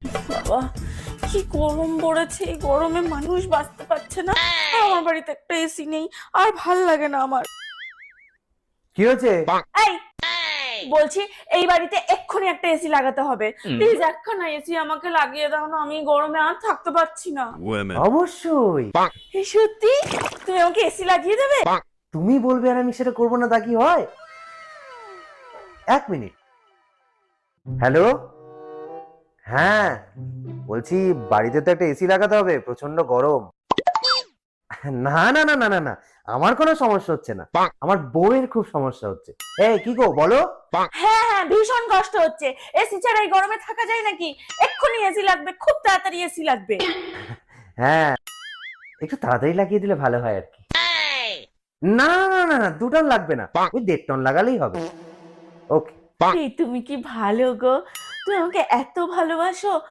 বাবা, কি গরম পড়েছে! এই গরমে মানুষ বাঁচতে পারছে না। আমার বাড়িতে একটা এসি নেই, আর ভাল লাগে না আমার। কি হয়েছে? এই বলছি, এই বাড়িতে এক্ষুনি একটা এসি লাগাতে হবে। প্লিজ একখানা এসি আমাকে লাগিয়ে দাও না, আমি গরমে আর থাকতে পারছি না। অবশ্যই। এই সত্যি? তুমি আমাকে এসি লাগিয়ে দেবে? তুমি বলবে আর আমি সেটা করবো না, তা কি হয়? 1 মিনিট। হ্যালো, হ্যাঁ বলছি বাড়িতে তো একটা এসি লাগাতে হবে, প্রচন্ড গরম। না না না না না না, আমার কোনো সমস্যা হচ্ছে না, আমার বউয়ের খুব সমস্যা হচ্ছে। এই কি গো বলো। হ্যাঁ হ্যাঁ, ভীষণ কষ্ট হচ্ছে। এসি ছাড়া এই গরমে থাকা যায় নাকি? এক্ষুনি এসি লাগবে, খুব তাড়াতাড়ি এসি লাগবে। হ্যাঁ, একটু তাড়াতাড়ি লাগিয়ে দিলে ভালো হয় আর কি। না না না না, 2 টন লাগবে না, ওই 1.5 টন লাগালেই হবে। ওকে। এই তুমি কি ভালো গো! তুমি আমাকে এত ভালোবাসো,